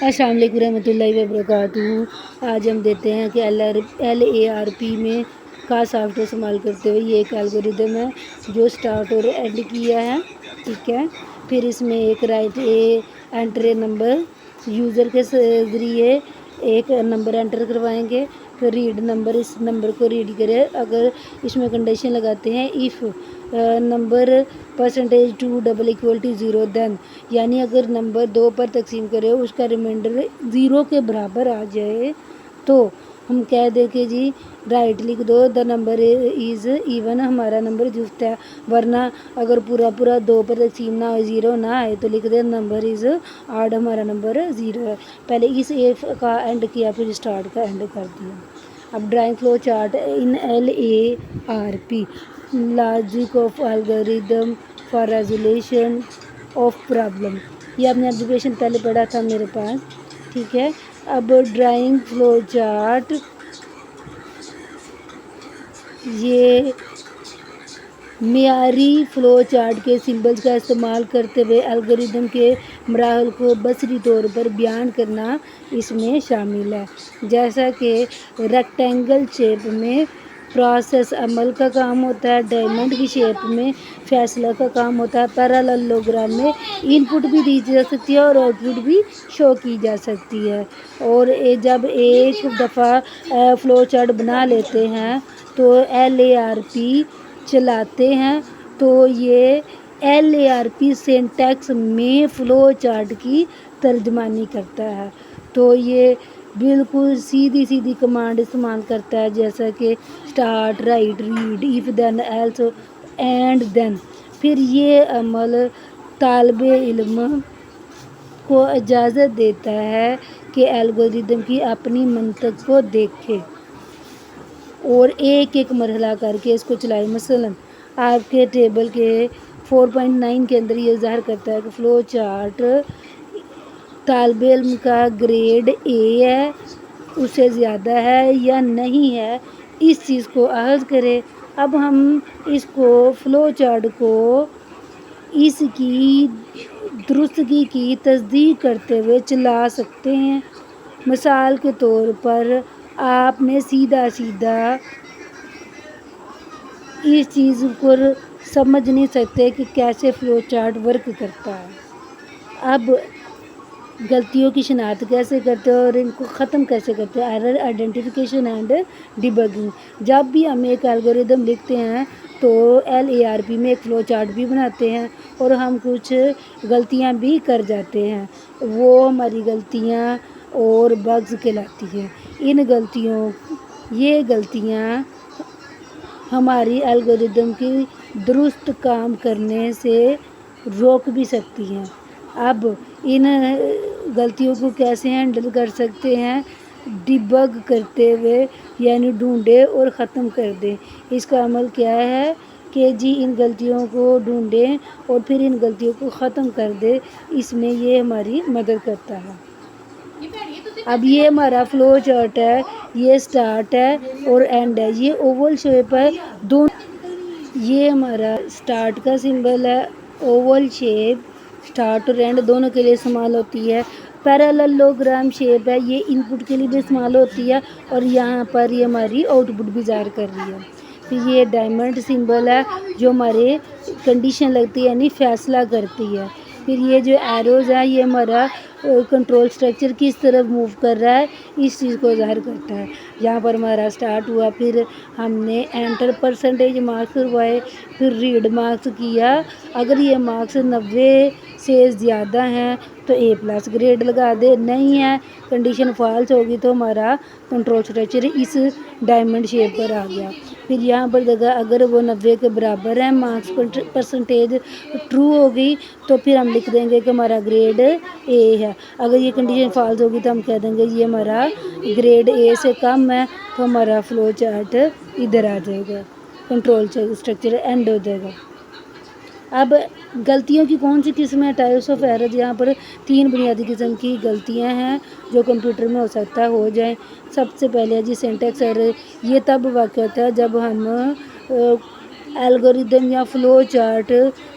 अस्सलाम वालेकुम रहमतुल्लाहि व बरकातुहू। आज हम देते हैं कि LARP में का सॉफ्टवेयर इस्तेमाल करते हुए ये एक एल्गोरिदम है जो स्टार्ट और एंड किया है, ठीक है। फिर इसमें एक right enter a number, user के ज़रिए एक नंबर एंटर करवाएंगे, फिर रीड नंबर, इस नंबर को रीड करें। अगर इसमें कंडीशन लगाते हैं इफ़ नंबर %2 = 0, यानी अगर नंबर 2 पर तकसीम करें उसका रिमाइंडर 0 के बराबर आ जाए तो हम कह दें कि जी राइट लिख दो, द नंबर इज़ इवन, हमारा नंबर दुरुस्त है। वरना अगर पूरा 2 पर तकसीम ना हो, 0 ना आए तो लिख दें नंबर इज़ आड, हमारा नंबर 0 है। पहले इस एफ का एंड किया, फिर स्टार्ट का एंड कर दिया। अब drawing flow chart in LARP, logic of algorithm for resolution of problem. ये आपने एजुकेशन पहले पढ़ा था मेरे पास, ठीक है। अब ड्राइंग फ्लो चार्ट, ये मियारी फ़्लो चार्ट के सिंबल्स का इस्तेमाल करते हुए एल्गोरिदम के मराहल को बसरी तौर पर बयान करना इसमें शामिल है। जैसा कि रेक्टेंगल शेप में प्रोसेस अमल का काम होता है, डायमंड की शेप में फैसला का काम होता है, पैरेललोग्राम में इनपुट भी दी जा सकती है और आउटपुट भी शो की जा सकती है। और जब एक दफ़ा फ़्लो चार्ट बना लेते हैं तो LARP चलाते हैं तो ये LARP सिंटैक्स में फ़्लो चार्ट की तर्जमानी करता है। तो ये बिल्कुल सीधी सीधी कमांड इस्तेमाल करता है, जैसा कि start, write, read, if then else end then. फिर ये अमल तालिबे इल्म को इजाज़त देता है कि एल्गोरिदम की अपनी मंतक को देखे और एक एक मरहला करके इसको चलाए। मसलन आपके टेबल के 4.9 के अंदर ये ज़ाहिर करता है कि फ़्लो चार्ट तालिबे इल्म का ग्रेड A है, उससे ज़्यादा है या नहीं है, इस चीज़ को अहद करें। अब हम इसको फ़्लो चार्ट को इसकी दुरुस्तगी की तस्दीक करते हुए चला सकते हैं। मिसाल के तौर पर आपने सीधा इस चीज़ को समझ नहीं सकते कि कैसे फ़्लो चार्ट वर्क करता है। अब गलतियों की शिनाख्त कैसे करते हैं और इनको ख़त्म कैसे करते हैं, एरर आइडेंटिफिकेशन एंड डिबगिंग। जब भी हम एक एल्गोरिदम लिखते हैं तो LARP में एक फ़्लो चार्ट भी बनाते हैं और हम कुछ गलतियां भी कर जाते हैं, वो हमारी गलतियां और बग्स कहलाती हैं। ये गलतियां हमारी एल्गोरिदम की दुरुस्त काम करने से रोक भी सकती हैं। अब इन गलतियों को कैसे हैंडल कर सकते हैं, डिबग करते हुए, यानी ढूंढे और ख़त्म कर दें। इसका अमल क्या है कि जी इन गलतियों को ढूंढें और फिर इन गलतियों को ख़त्म कर दें, इसमें ये हमारी मदद करता है। अब ये हमारा फ़्लो चार्ट है, ये स्टार्ट है और एंड है, ये ओवल शेप है। ये हमारा स्टार्ट का सिंबल है, ओवल शेप स्टार्ट और एंड दोनों के लिए इस्तेमाल होती है। पैरेललोग्राम शेप है, ये इनपुट के लिए भी इस्तेमाल होती है और यहाँ पर ये हमारी आउटपुट भी ज़ाहिर कर रही है। फिर ये डायमंड सिंबल है जो हमारे कंडीशन लगती है, यानी फैसला करती है। फिर ये जो एरोज़ है ये हमारा कंट्रोल स्ट्रक्चर किस तरफ मूव कर रहा है, इस चीज़ को ज़ाहिर करता है। यहाँ पर हमारा स्टार्ट हुआ, फिर हमने एंटर परसेंटेज मार्क्स करवाए, फिर रीड मार्क्स किया। अगर ये मार्क्स 90 से ज़्यादा हैं तो A+ ग्रेड लगा दे, नहीं है, कंडीशन फॉल्स होगी तो हमारा कंट्रोल स्ट्रक्चर इस डायमंड शेप पर आ गया। फिर यहाँ पर देखा अगर वो 90 के बराबर है, मार्क्स परसेंटेज ट्रू हो गई तो फिर हम लिख देंगे कि हमारा ग्रेड A है। अगर ये कंडीशन फॉल्स होगी तो हम कह देंगे ये हमारा ग्रेड A से कम है, तो हमारा फ़्लो चार्ट इधर आ जाएगा, कंट्रोल स्ट्रक्चर एंड हो जाएगा। अब गलतियों की कौन सी किस्म है, टाइप्स ऑफ एरर। यहाँ पर 3 बुनियादी किस्म की गलतियाँ हैं जो कंप्यूटर में हो सकता है हो जाए। सबसे पहले है जी सिंटैक्स एरर। ये तब वाक़या होता है जब हम एल्गोरिदम या फ़्लो चार्ट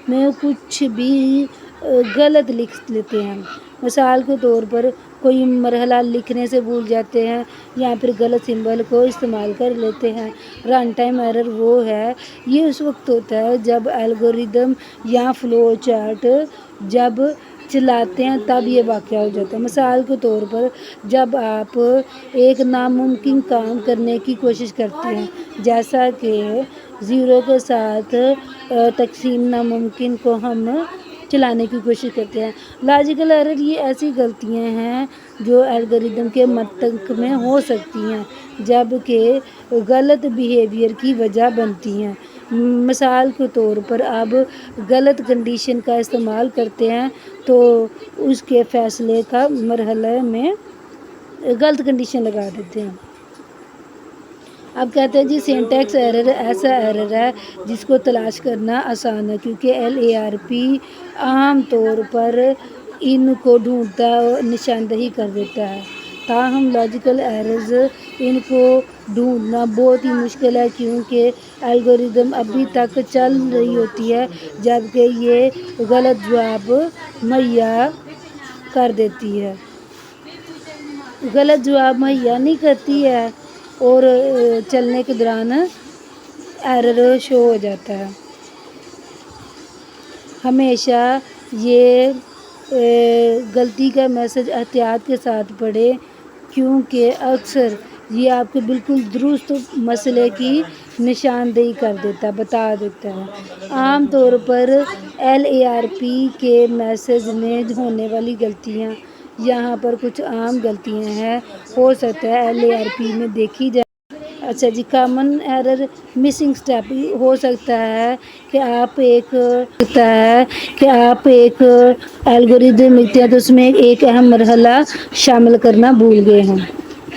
में कुछ भी गलत लिख लेते हैं। मिसाल के तौर पर کوئی مرحلہ لکھنے سے بھول جاتے ہیں یا پھر غلط سمبل کو استعمال کر لیتے ہیں۔ رن ٹائم ایرر وہ ہے، یہ اس وقت ہوتا ہے جب الگوریدم یا فلو چارٹ جب چلاتے ہیں تب یہ واقع ہو جاتا ہے۔ مثال کے طور پر جب آپ ایک ناممکن کام کرنے کی کوشش کرتے ہیں، جیسا کہ 0 کے ساتھ تقسیم ناممکن کو ہم چلانے کی کوشش کرتے ہیں۔ لاجیکل ایرر یہ ایسی غلطیاں ہیں جو الگوریدم کے منطق میں ہو سکتی ہیں جبکہ غلط بیہیویئر کی وجہ بنتی ہیں۔ مثال کے طور پر آپ غلط کنڈیشن کا استعمال کرتے ہیں تو اس کے فیصلے کا مرحلے میں غلط کنڈیشن لگا دیتے ہیں۔ اب کہتے ہیں جی سینٹیکس ایرر ایسا ایرر ہے جس کو تلاش کرنا آسان ہے کیونکہ LARP عام طور پر ان کو ڈھونڈتا اور نشاندہی کر دیتا ہے۔ تاہم لاجیکل ایررز ان کو ڈھونڈنا بہت ہی مشکل ہے کیونکہ الگوریدم ابھی تک چل رہی ہوتی ہے جبکہ یہ غلط جواب مہیا کر دیتی ہے، غلط جواب مہیا نہیں کرتی ہے اور چلنے کے دوران ایرر شو ہو جاتا ہے۔ ہمیشہ یہ غلطی کا میسج احتیاط کے ساتھ پڑھیں کیونکہ اکثر یہ آپ کے بالکل درست مسئلے کی نشاندہی بتا دیتا ہے۔ عام طور پر LARP کے میسج میں ہونے والی غلطیاں، یہاں پر کچھ عام غلطیاں ہیں ہو سکتا ہے LARP میں دیکھی جائے۔ اچھا جی، کامن ایرر مسنگ سٹیپ ہو سکتا ہے کہ آپ ایک الگوریدم لکھتے ہیں تو اس میں ایک اہم مرحلہ شامل کرنا بھول گئے ہیں،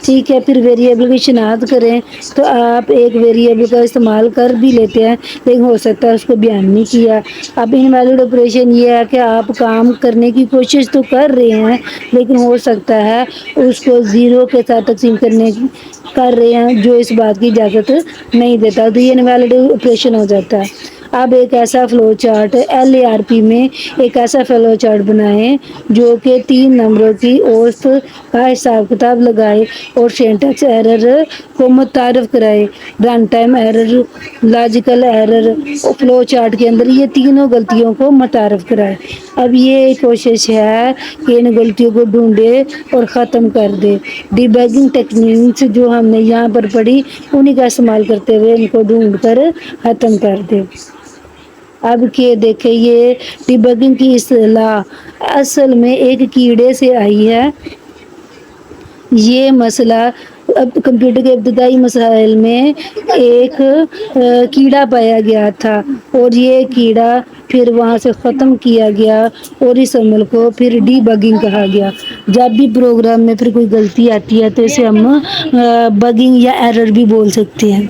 ٹھیک ہے۔ پھر ویریبل کی شناخت کریں تو آپ ایک ویریبل کا استعمال کر بھی لیتے ہیں لیکن ہو سکتا ہے اس کو بیان نہیں کیا۔ اب انویلڈ آپریشن یہ ہے کہ آپ کام کرنے کی کوشش تو کر رہے ہیں لیکن ہو سکتا ہے اس کو 0 کے ساتھ تقسیم کر رہے ہیں جو اس بات کی اجازت نہیں دیتا تو یہ انویلڈ آپریشن ہو جاتا ہے۔ اب ایک ایسا فلو چارٹ LARP میں ایک ایسا فلو چارٹ بنائیں جو کہ 3 نمبروں کی اوسط کا حساب کتاب لگائے اور سینٹیکس ایرر کو متعارف کرائے۔ Run time error, logical error اور فلو چارٹ کے اندر یہ تینوں غلطیوں کو متعارف کرائے۔ اب یہ کوشش ہے کہ ان غلطیوں کو ڈھونڈے اور ختم کر دے۔ ڈیبگنگ ٹیکنیکس جو ہم نے یہاں پر پڑھی انہی کا استعمال کرتے ہوئے ان کو ڈھونڈ کر ختم کر دے۔ اب کہ دیکھیں یہ ڈیبگنگ کی اصطلاح اصل میں ایک کیڑے سے آئی ہے۔ یہ مسئلہ کمپیوٹر کے ابتدائی مسائل میں ایک کیڑا پایا گیا تھا اور یہ کیڑا پھر وہاں سے ختم کیا گیا اور اس عمل کو پھر ڈی بگنگ کہا گیا۔ جب بھی پروگرام میں پھر کوئی غلطی آتی ہے تو اسے ہم بگنگ یا ایرر بھی بول سکتے ہیں۔